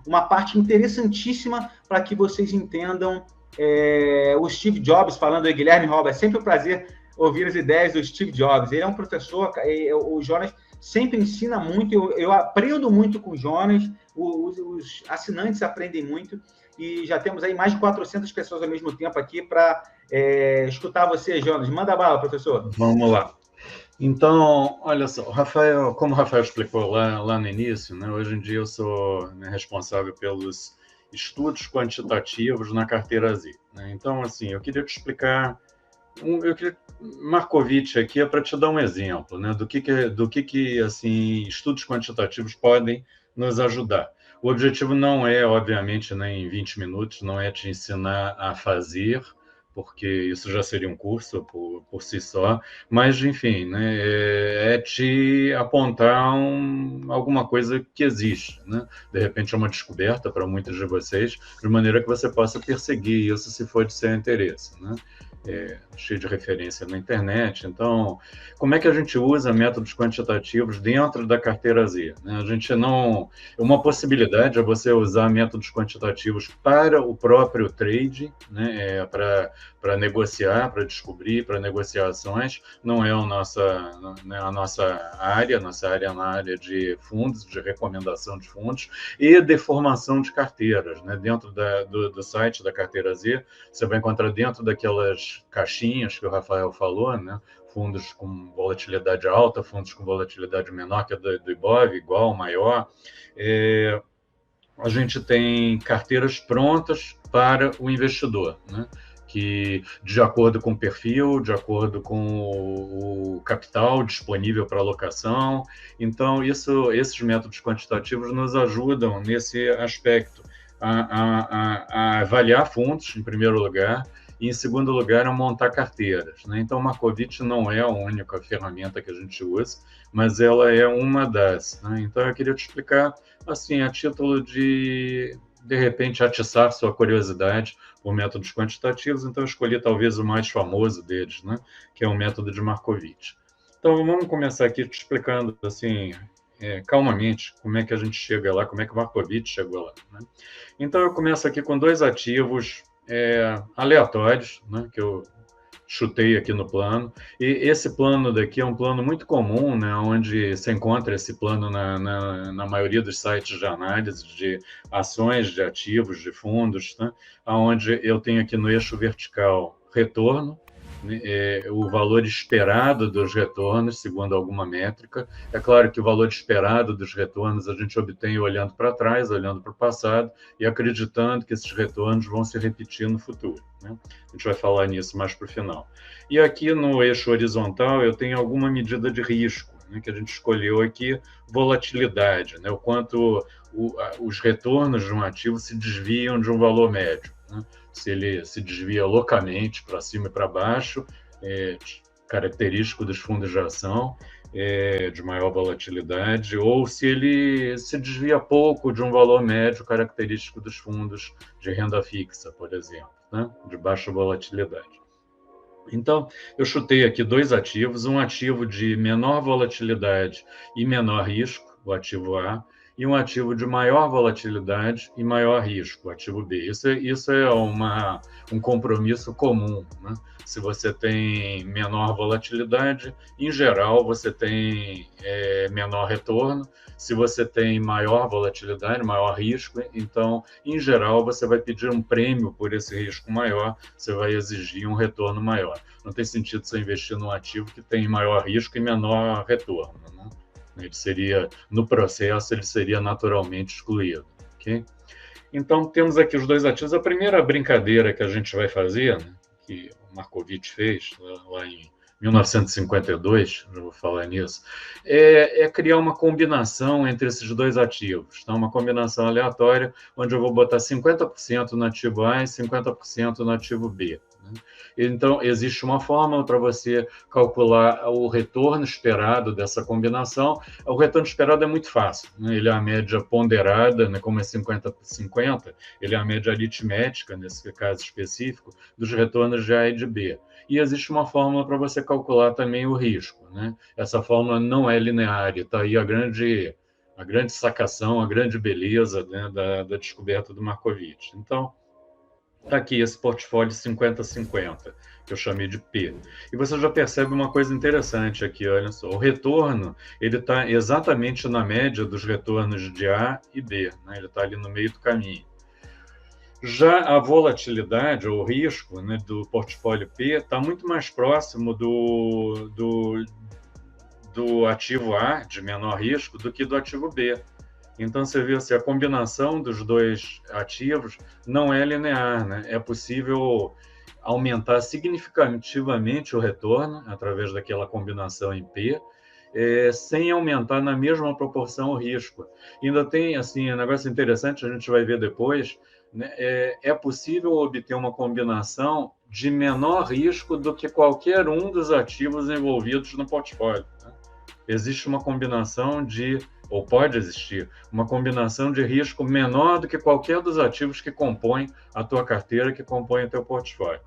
uma parte interessantíssima para que vocês entendam o Steve Jobs falando, Guilherme Roba, é sempre um prazer ouvir as ideias do Steve Jobs. Ele é um professor, o Jonas sempre ensina muito, eu aprendo muito com o Jonas, os assinantes aprendem muito, e já temos aí mais de 400 pessoas ao mesmo tempo aqui para escutar você, Jonas. Manda bala, professor. Vamos lá. Então, olha só, Rafael, como o Rafael explicou lá no início, né, hoje em dia eu sou, né, responsável pelos estudos quantitativos na carteira Z. Né? Então, assim, eu queria te explicar, Markowitz aqui é para te dar um exemplo, né, do que assim, estudos quantitativos podem nos ajudar. O objetivo não é, obviamente, né, em 20 minutos, não é te ensinar a fazer, porque isso já seria um curso por si só, mas, enfim, né, é te apontar alguma coisa que existe, né? De repente é uma descoberta para muitos de vocês, de maneira que você possa perseguir isso se for de seu interesse, né? Cheio de referência na internet. Então, como é que a gente usa métodos quantitativos dentro da carteira Z? Né? A gente não... Uma possibilidade é você usar métodos quantitativos para o próprio trade, né? Para negociar, para descobrir, para negociar ações. Não é a nossa área é na área de fundos, de recomendação de fundos e de formação de carteiras. Né? Dentro do site da carteira Z, você vai encontrar dentro daquelas caixinhas que o Rafael falou, né? Fundos com volatilidade alta, fundos com volatilidade menor que a do Ibov, igual, maior. A gente tem carteiras prontas para o investidor, né? Que, de acordo com o perfil, de acordo com o capital disponível para alocação. Então, esses métodos quantitativos nos ajudam nesse aspecto, a avaliar fundos, em primeiro lugar, e, em segundo lugar, a montar carteiras. Né? Então, Markowitz não é a única ferramenta que a gente usa, mas ela é uma das. Né? Então, eu queria te explicar, assim, a título de repente, atiçar sua curiosidade por métodos quantitativos. Então, eu escolhi talvez o mais famoso deles, né? Que é o método de Markowitz. Então, vamos começar aqui te explicando, assim, calmamente, como é que a gente chega lá, como é que o Markowitz chegou lá. Né? Então, eu começo aqui com dois ativos aleatórios, né, que eu chutei aqui no plano, e esse plano daqui é um plano muito comum, né, onde se encontra esse plano na maioria dos sites de análise de ações, de ativos, de fundos, né, onde eu tenho aqui no eixo vertical retorno, o valor esperado dos retornos, segundo alguma métrica. É claro que o valor esperado dos retornos a gente obtém olhando para trás, olhando para o passado e acreditando que esses retornos vão se repetir no futuro. Né? A gente vai falar nisso mais para o final. E aqui no eixo horizontal eu tenho alguma medida de risco, né, que a gente escolheu aqui, volatilidade, né, o quanto os retornos de um ativo se desviam de um valor médio. Né? Se ele se desvia loucamente para cima e para baixo, característico dos fundos de ação, de maior volatilidade, ou se ele se desvia pouco de um valor médio, característico dos fundos de renda fixa, por exemplo, né? De baixa volatilidade. Então, eu chutei aqui dois ativos, um ativo de menor volatilidade e menor risco, o ativo A, e um ativo de maior volatilidade e maior risco, o ativo B. Isso é um compromisso comum. Né? Se você tem menor volatilidade, em geral, você tem menor retorno. Se você tem maior volatilidade, maior risco, então, em geral, você vai pedir um prêmio por esse risco maior, você vai exigir um retorno maior. Não tem sentido você investir num ativo que tem maior risco e menor retorno. Né? Ele seria, no processo, ele seria naturalmente excluído. Okay? Então, temos aqui os dois ativos. A primeira brincadeira que a gente vai fazer, né, que o Markowitz fez lá em 1952, já vou falar nisso, é criar uma combinação entre esses dois ativos. Então, uma combinação aleatória, onde eu vou botar 50% no ativo A e 50% no ativo B. Então, existe uma fórmula para você calcular o retorno esperado dessa combinação. O retorno esperado é muito fácil, né? Ele é a média ponderada, né? Como é 50-50, ele é a média aritmética, nesse caso específico, dos retornos de A e de B. E existe uma fórmula para você calcular também o risco, né? Essa fórmula não é linear, e está aí a grande sacação, a grande beleza, né, da descoberta do Markowitz. Então, está aqui esse portfólio 50-50, que eu chamei de P. E você já percebe uma coisa interessante aqui, olha só. O retorno, ele está exatamente na média dos retornos de A e B, né? Ele está ali no meio do caminho. Já a volatilidade, ou o risco, né, do portfólio P está muito mais próximo do ativo A, de menor risco, do que do ativo B. Então, você vê assim, a combinação dos dois ativos não é linear, né? É possível aumentar significativamente o retorno através daquela combinação em P, sem aumentar na mesma proporção o risco. Ainda tem assim, um negócio interessante, a gente vai ver depois, né? É possível obter uma combinação de menor risco do que qualquer um dos ativos envolvidos no portfólio, né? Existe uma combinação ou pode existir, uma combinação de risco menor do que qualquer dos ativos que compõem a tua carteira, que compõem o teu portfólio.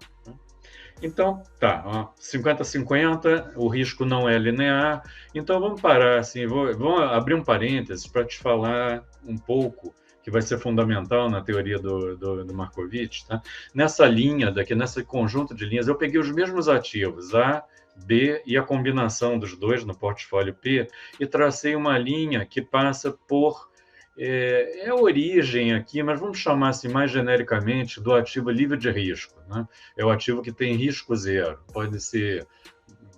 Então, tá, 50-50, o risco não é linear. Então, vamos parar assim, vamos abrir um parênteses para te falar um pouco, que vai ser fundamental na teoria do Markowitz, tá? Nessa linha daqui, nesse conjunto de linhas, eu peguei os mesmos ativos, A, B e a combinação dos dois no portfólio P, e tracei uma linha que passa por a origem aqui, mas vamos chamar assim mais genericamente do ativo livre de risco, né? É o ativo que tem risco zero. Pode ser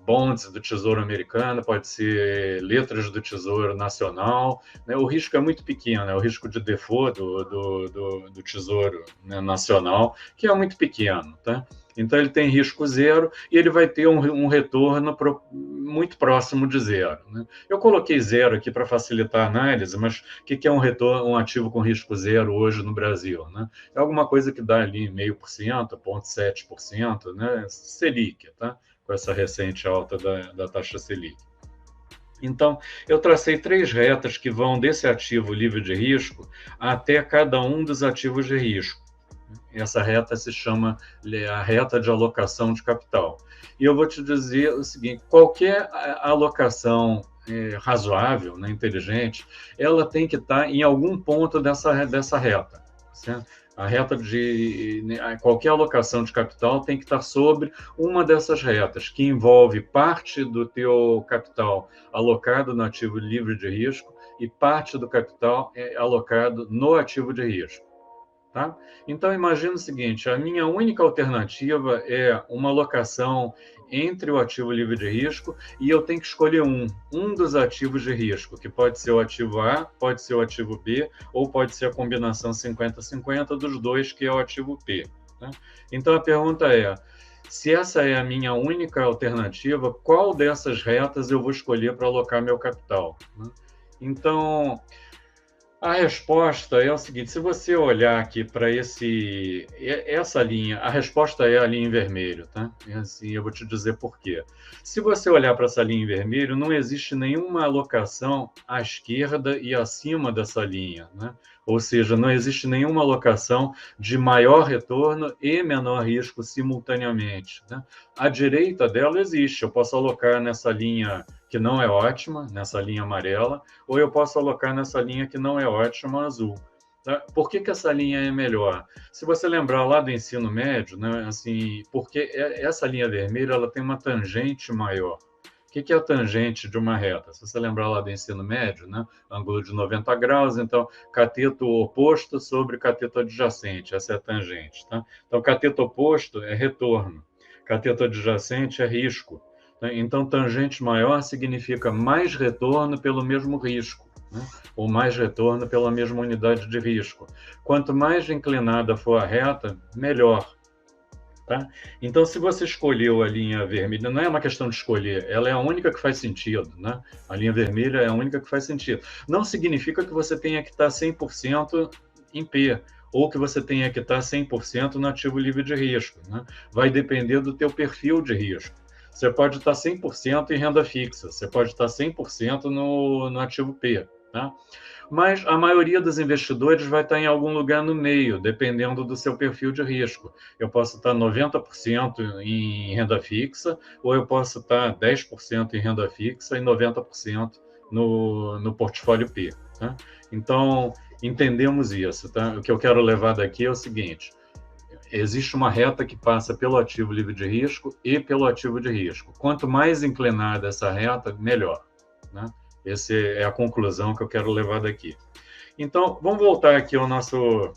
bonds do Tesouro Americano, pode ser letras do Tesouro Nacional, né? O risco é muito pequeno, é o risco de default do Tesouro, né, Nacional, que é muito pequeno, tá? Então, ele tem risco zero e ele vai ter um retorno muito próximo de zero, né? Eu coloquei zero aqui para facilitar a análise, mas o que é um ativo com risco zero hoje no Brasil, né? É alguma coisa que dá ali 0,5%, 0,7%, né? Selic, tá? Com essa recente alta da taxa Selic. Então, eu tracei 3 retas que vão desse ativo livre de risco até cada um dos ativos de risco. Essa reta se chama a reta de alocação de capital. E eu vou te dizer o seguinte, qualquer alocação razoável, né, inteligente, ela tem que estar em algum ponto dessa reta, certo? A reta qualquer alocação de capital tem que estar sobre uma dessas retas, que envolve parte do teu capital alocado no ativo livre de risco e parte do capital alocado no ativo de risco. Tá? Então, imagina o seguinte, a minha única alternativa é uma alocação entre o ativo livre de risco e eu tenho que escolher um dos ativos de risco, que pode ser o ativo A, pode ser o ativo B, ou pode ser a combinação 50-50 dos dois, que é o ativo P. Tá? Então, a pergunta é, se essa é a minha única alternativa, qual dessas retas eu vou escolher para alocar meu capital? Então, a resposta é o seguinte, se você olhar aqui para essa linha, a resposta é a linha em vermelho, tá? E assim, eu vou te dizer por quê. Se você olhar para essa linha em vermelho, não existe nenhuma alocação à esquerda e acima dessa linha, né? Ou seja, não existe nenhuma alocação de maior retorno e menor risco simultaneamente, né? À direita dela existe, eu posso alocar nessa linha que não é ótima, nessa linha amarela, ou eu posso alocar nessa linha que não é ótima, azul. Tá? Por que essa linha é melhor? Se você lembrar lá do ensino médio, né, assim, porque essa linha vermelha ela tem uma tangente maior. O que é a tangente de uma reta? Se você lembrar lá do ensino médio, né, ângulo de 90 graus, então cateto oposto sobre cateto adjacente, essa é a tangente. Tá? Então, cateto oposto é retorno, cateto adjacente é risco. Então, tangente maior significa mais retorno pelo mesmo risco, né? Ou mais retorno pela mesma unidade de risco. Quanto mais inclinada for a reta, melhor. Tá? Então, se você escolheu a linha vermelha, não é uma questão de escolher, ela é a única que faz sentido. Né? A linha vermelha é a única que faz sentido. Não significa que você tenha que estar 100% em P, ou que você tenha que estar 100% no ativo livre de risco. Né? Vai depender do teu perfil de risco. Você pode estar 100% em renda fixa, você pode estar 100% no ativo P. Tá? Mas a maioria dos investidores vai estar em algum lugar no meio, dependendo do seu perfil de risco. Eu posso estar 90% em renda fixa, ou eu posso estar 10% em renda fixa e 90% no portfólio P. Tá? Então, entendemos isso. Tá? O que eu quero levar daqui é o seguinte: existe uma reta que passa pelo ativo livre de risco e pelo ativo de risco. Quanto mais inclinada essa reta, melhor. Né? Essa é a conclusão que eu quero levar daqui. Então, vamos voltar aqui ao nosso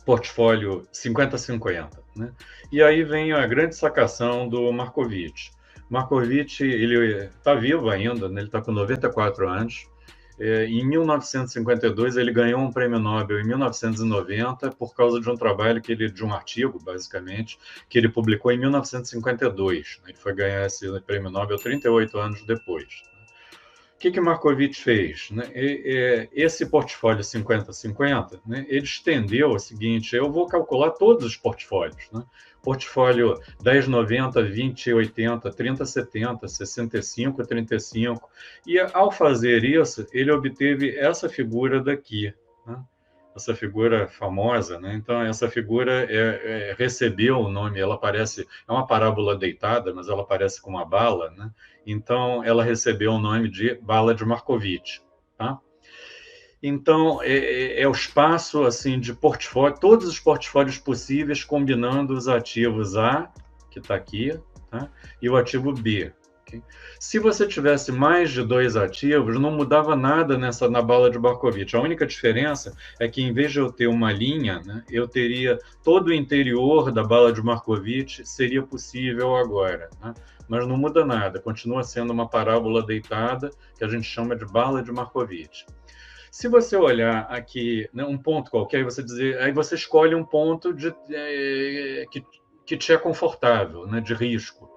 portfólio 50-50. Né? E aí vem a grande sacação do Markowitz. Markowitz, ele está vivo ainda, né? Ele está com 94 anos. Em 1952, ele ganhou um prêmio Nobel em 1990 por causa de um trabalho de um artigo, basicamente, que ele publicou em 1952. Ele foi ganhar esse prêmio Nobel 38 anos depois. O que Markowitz fez? Esse portfólio 50-50, né, ele estendeu o seguinte: eu vou calcular todos os portfólios. Né? Portfólio 10-90, 20-80, 30-70, 65-35. E, ao fazer isso, ele obteve essa figura daqui. Né? Essa figura famosa. Né? Então, essa figura recebeu o nome, ela parece, é uma parábola deitada, mas ela parece com uma bala, né? Então, ela recebeu o nome de bala de Markowitz. Tá? Então, é o espaço assim, de portfólio, todos os portfólios possíveis, combinando os ativos A, que está aqui, tá? E o ativo B. Okay? Se você tivesse mais de 2 ativos, não mudava nada na bala de Markowitz. A única diferença é que, em vez de eu ter uma linha, né, eu teria todo o interior da bala de Markowitz, seria possível agora. Né? Mas não muda nada, continua sendo uma parábola deitada, que a gente chama de bala de Markowitz. Se você olhar aqui, né, um ponto qualquer, aí você escolhe um ponto que te é confortável, né, de risco.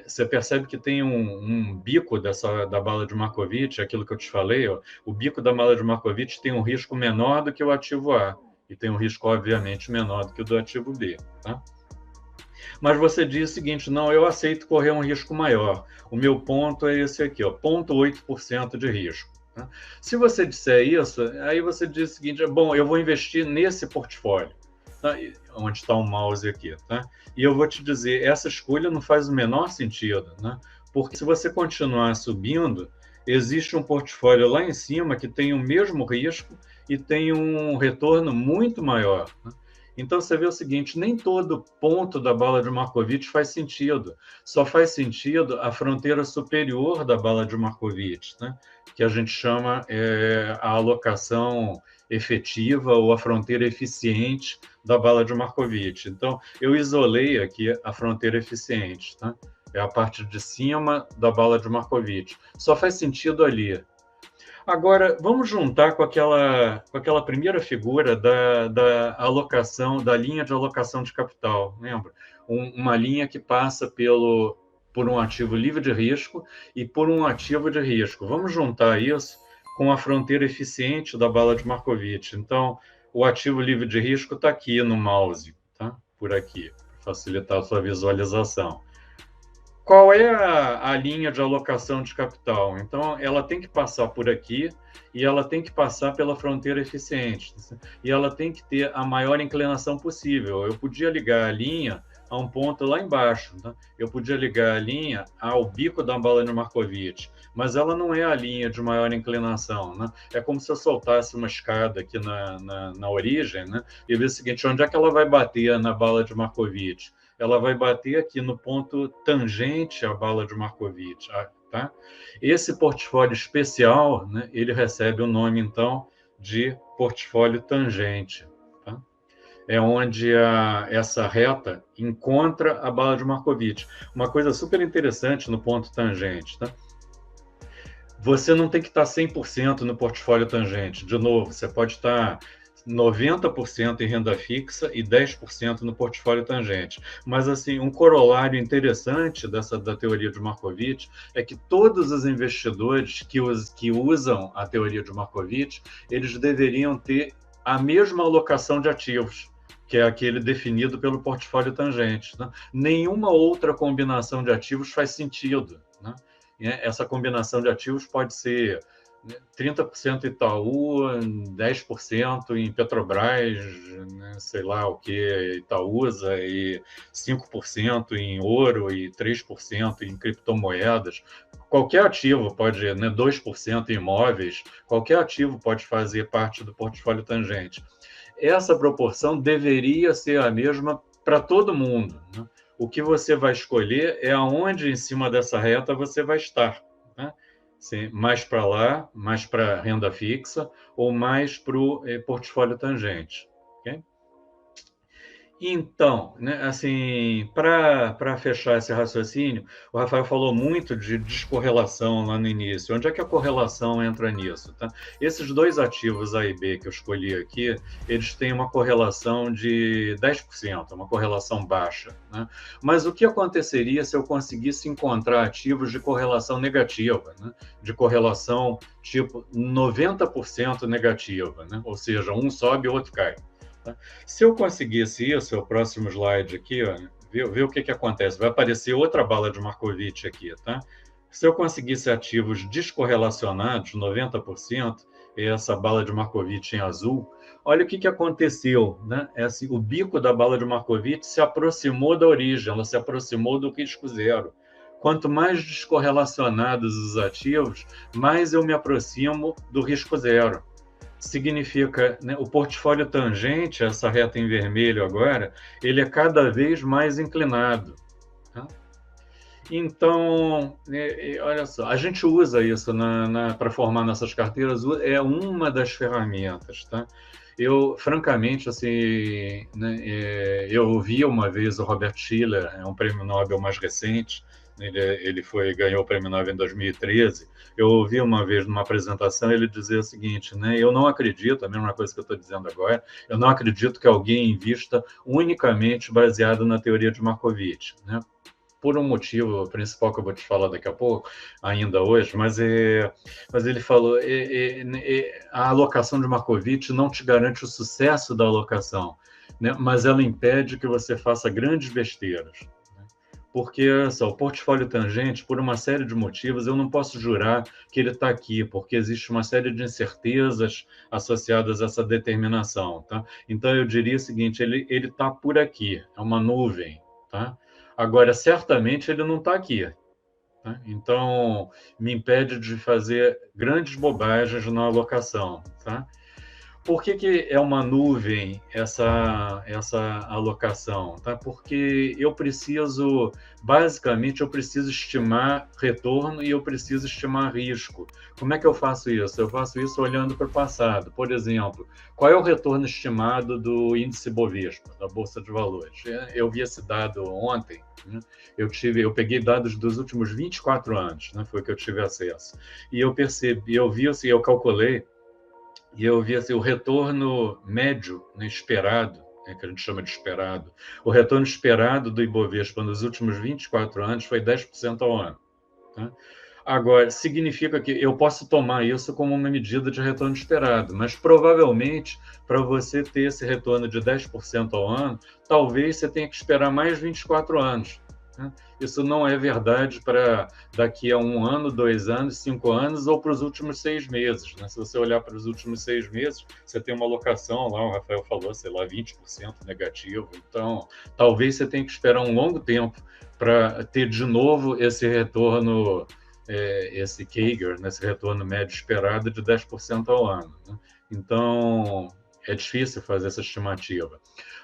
Você percebe que tem um bico da bala de Markowitz, aquilo que eu te falei, ó, o bico da bala de Markowitz tem um risco menor do que o ativo A, e tem um risco, obviamente, menor do que o do ativo B. Tá? Mas você diz o seguinte: não, eu aceito correr um risco maior. O meu ponto é esse aqui, ó, 0,8% de risco. Tá? Se você disser isso, aí você diz o seguinte: bom, eu vou investir nesse portfólio, tá? Onde está o mouse aqui. Tá? E eu vou te dizer, essa escolha não faz o menor sentido, né? Porque se você continuar subindo, existe um portfólio lá em cima que tem o mesmo risco e tem um retorno muito maior. Né? Então, você vê o seguinte: nem todo ponto da bala de Markowitz faz sentido. Só faz sentido a fronteira superior da bala de Markowitz, né? Que a gente chama a alocação efetiva ou a fronteira eficiente da bala de Markowitz. Então, eu isolei aqui a fronteira eficiente. Tá? É a parte de cima da bala de Markowitz. Só faz sentido ali. Agora, vamos juntar com aquela primeira figura da alocação, da linha de alocação de capital, lembra? Uma linha que passa por um ativo livre de risco e por um ativo de risco. Vamos juntar isso com a fronteira eficiente da bala de Markowitz. Então, o ativo livre de risco está aqui no mouse, tá? Por aqui, para facilitar a sua visualização. Qual é a linha de alocação de capital? Então, ela tem que passar por aqui e ela tem que passar pela fronteira eficiente. E ela tem que ter a maior inclinação possível. Eu podia ligar a linha a um ponto lá embaixo. Tá? Eu podia ligar a linha ao bico da bala de Markowitz, mas ela não é a linha de maior inclinação. Né? É como se eu soltasse uma escada aqui na origem, né? E ver o seguinte: onde é que ela vai bater na bala de Markowitz? Ela vai bater aqui no ponto tangente à bala de Markowitz. Tá? Esse portfólio especial, né, ele recebe o nome, então, de portfólio tangente. Tá? É onde essa reta encontra a bala de Markowitz. Uma coisa super interessante no ponto tangente. Tá? Você não tem que estar 100% no portfólio tangente. De novo, você pode estar 90% em renda fixa e 10% no portfólio tangente. Mas, assim, um corolário interessante da teoria de Markowitz é que todos os investidores que usam a teoria de Markowitz, eles deveriam ter a mesma alocação de ativos, que é aquele definido pelo portfólio tangente, né? Nenhuma outra combinação de ativos faz sentido, né? Essa combinação de ativos pode ser 30% Itaú, 10% em Petrobras, né, sei lá o que, Itaúsa, e 5% em ouro e 3% em criptomoedas. Qualquer ativo pode, né, 2% em imóveis, qualquer ativo pode fazer parte do portfólio tangente. Essa proporção deveria ser a mesma para todo mundo, né? O que você vai escolher é aonde em cima dessa reta você vai estar, né? Sim, mais para lá, mais para renda fixa ou mais para o portfólio tangente. Okay? Então, né, assim, para fechar esse raciocínio, o Rafael falou muito de descorrelação lá no início. Onde é que a correlação entra nisso? Tá? Esses dois ativos A e B que eu escolhi aqui, eles têm uma correlação de 10%, uma correlação baixa. Né? Mas o que aconteceria se eu conseguisse encontrar ativos de correlação negativa, né? De correlação tipo 90% negativa, né? Ou seja, um sobe e o outro cai. Tá? Se eu conseguisse isso, é o próximo slide aqui, ó, ver o que acontece. Vai aparecer outra bala de Markowitz aqui. Tá? Se eu conseguisse ativos descorrelacionados, 90%, e essa bala de Markowitz em azul, olha o que aconteceu. Né? Assim, o bico da bala de Markowitz se aproximou da origem, ela se aproximou do risco zero. Quanto mais descorrelacionados os ativos, mais eu me aproximo do risco zero. Significa, né, o portfólio tangente, essa reta em vermelho agora, ele é cada vez mais inclinado. Tá? Então, olha só, a gente usa isso para formar nossas carteiras, é uma das ferramentas. Tá? Eu, francamente, assim, né, eu ouvi uma vez o Robert Shiller, é um prêmio Nobel mais recente, ele ganhou o prêmio Nobel em 2013. Eu ouvi uma vez numa apresentação ele dizer o seguinte, né? Eu não acredito, a mesma coisa que eu estou dizendo agora, eu não acredito que alguém invista unicamente baseado na teoria de Markowitz, né? Por um motivo principal que eu vou te falar daqui a pouco, ainda hoje, mas ele falou, a alocação de Markowitz não te garante o sucesso da alocação, né? Mas ela impede que você faça grandes besteiras. Porque só, o portfólio tangente, por uma série de motivos, eu não posso jurar que ele está aqui, porque existe uma série de incertezas associadas a essa determinação. Tá? Então, eu diria o seguinte, ele está por aqui, é uma nuvem. Tá? Agora, certamente, ele não está aqui. Tá? Então, me impede de fazer grandes bobagens na alocação. Tá? Por que é uma nuvem essa alocação? Tá? Porque basicamente, eu preciso estimar retorno e eu preciso estimar risco. Como é que eu faço isso? Eu faço isso olhando para o passado. Por exemplo, qual é o retorno estimado do índice Bovespa, da Bolsa de Valores? Eu vi esse dado ontem, né? Eu peguei dados dos últimos 24 anos, né? Foi que eu tive acesso. E eu percebi, eu calculei, e eu vi assim, o retorno médio, né, esperado, que a gente chama de esperado, o retorno esperado do Ibovespa nos últimos 24 anos foi 10% ao ano. Tá? Agora, significa que eu posso tomar isso como uma medida de retorno esperado, mas provavelmente, para você ter esse retorno de 10% ao ano, talvez você tenha que esperar mais 24 anos. Isso não é verdade para daqui a 1 ano, 2 anos, 5 anos ou para os últimos 6 meses. Né? Se você olhar para os últimos 6 meses, você tem uma alocação lá, o Rafael falou, sei lá, 20% negativo. Então, talvez você tenha que esperar um longo tempo para ter de novo esse retorno, esse CAGR, né? Esse retorno médio esperado de 10% ao ano. Né? Então, é difícil fazer essa estimativa.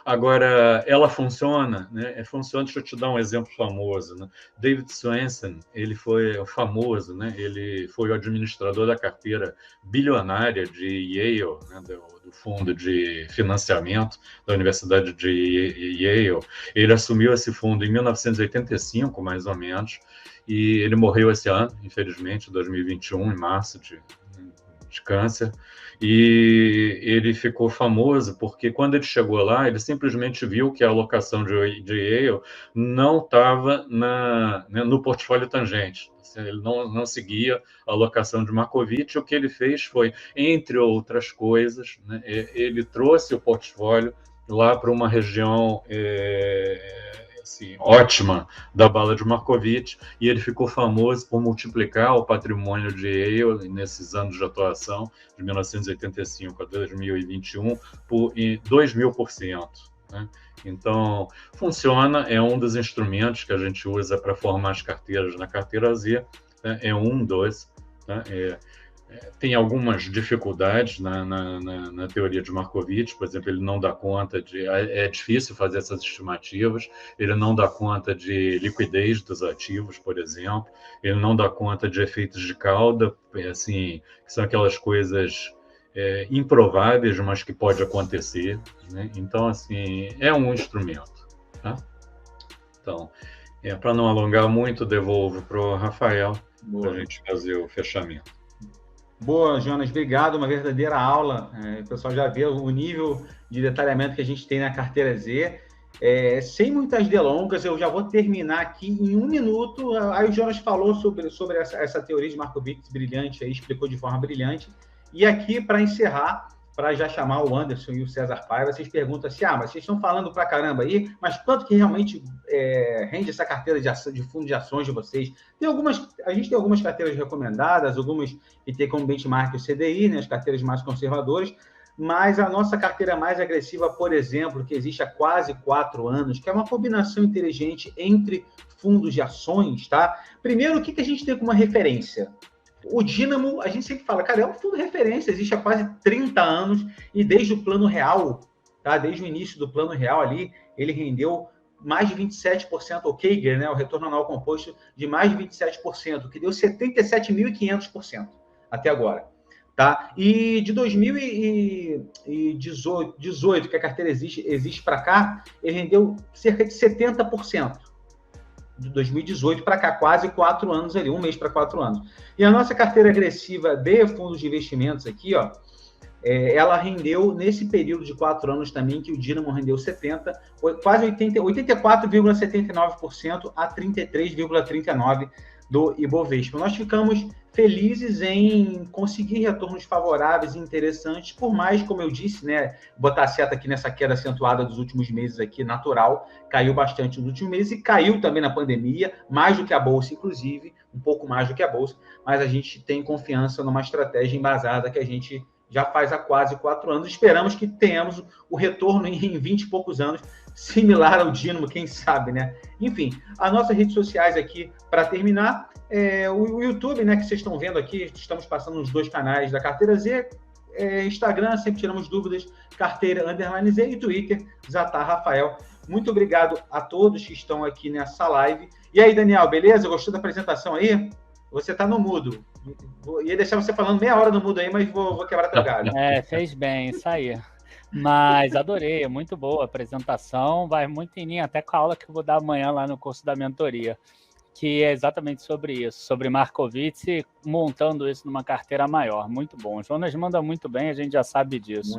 Agora, ela funciona, né? Funciona, deixa eu te dar um exemplo famoso. Né? David Swensen, ele foi famoso, né? Ele foi o administrador da carteira bilionária de Yale, né? do fundo de financiamento da Universidade de Yale. Ele assumiu esse fundo em 1985, mais ou menos, e ele morreu esse ano, infelizmente, 2021, em março de câncer, e ele ficou famoso porque quando ele chegou lá, ele simplesmente viu que a alocação de Yale não estava no portfólio tangente. Ele não seguia a alocação de Markowitz. O que ele fez foi, entre outras coisas, né, ele trouxe o portfólio lá para uma região assim, ótima da bala de Markowitz, e ele ficou famoso por multiplicar o patrimônio de Yale nesses anos de atuação, de 1985 a 2021, por 2.000%. Né? Então, funciona, é um dos instrumentos que a gente usa para formar as carteiras na carteira Z, né? É um dos. Né? Tem algumas dificuldades na teoria de Markowitz, por exemplo, ele não dá conta de... É difícil fazer essas estimativas, ele não dá conta de liquidez dos ativos, por exemplo, ele não dá conta de efeitos de cauda, assim, que são aquelas coisas improváveis, mas que pode acontecer, né? Então, assim, é um instrumento. Tá? Então, para não alongar muito, devolvo para o Rafael, para a gente fazer o fechamento. Boa, Jonas, obrigado, uma verdadeira aula. O pessoal já vê o nível de detalhamento que a gente tem na carteira Z. Sem muitas delongas, eu já vou terminar aqui em 1 minuto. Aí o Jonas falou sobre essa teoria de Markowitz brilhante, aí, explicou de forma brilhante. E aqui, para encerrar, para já chamar o Anderson e o César Paiva, vocês perguntam assim, mas vocês estão falando pra caramba aí, mas quanto que realmente rende essa carteira de fundo de ações de vocês? A gente tem algumas carteiras recomendadas, algumas que tem como benchmark o CDI, né, as carteiras mais conservadoras, mas a nossa carteira mais agressiva, por exemplo, que existe há quase 4 anos, que é uma combinação inteligente entre fundos de ações, tá? Primeiro, o que a gente tem como referência? O Dínamo, a gente sempre fala, cara, é um fundo de referência, existe há quase 30 anos, e desde o Plano Real, tá? Desde o início do Plano Real ali, ele rendeu mais de 27%, o CAGR, né? O retorno anual composto de mais de 27%, que deu 77.500% até agora. Tá? E de 2018, que a carteira existe para cá, ele rendeu cerca de 70%. De 2018 para cá, quase 4 anos ali, 1 mês para 4 anos. E a nossa carteira agressiva de fundos de investimentos aqui, ó, ela rendeu nesse período de 4 anos também, que o Dínamo rendeu 70%, quase 84,79% a 33,39% do Ibovespa. Nós ficamos felizes em conseguir retornos favoráveis e interessantes, por mais, como eu disse, né, botar a seta aqui nessa queda acentuada dos últimos meses aqui, natural, caiu bastante nos últimos meses e caiu também na pandemia, mais do que a Bolsa, inclusive, um pouco mais do que a Bolsa, mas a gente tem confiança numa estratégia embasada que a gente já faz há quase 4 anos. Esperamos que tenhamos o retorno em 20 e poucos anos, similar ao Dínamo, quem sabe, né? Enfim, as nossas redes sociais aqui, para terminar, o YouTube, né, que vocês estão vendo aqui, estamos passando nos 2 canais da Carteira Z, Instagram, sempre tiramos dúvidas, Carteira _Z, e Twitter, Zatar Rafael. Muito obrigado a todos que estão aqui nessa live. E aí, Daniel, beleza? Gostou da apresentação aí? Você está no mudo. Ia deixar você falando meia hora no mudo aí, mas vou quebrar teu galho. Fez bem, isso aí. Mas adorei, é muito boa a apresentação, vai muito em linha até com a aula que eu vou dar amanhã lá no curso da mentoria, que é exatamente sobre isso, sobre Markowitz e montando isso numa carteira maior. Muito bom. O Jonas manda muito bem, a gente já sabe disso.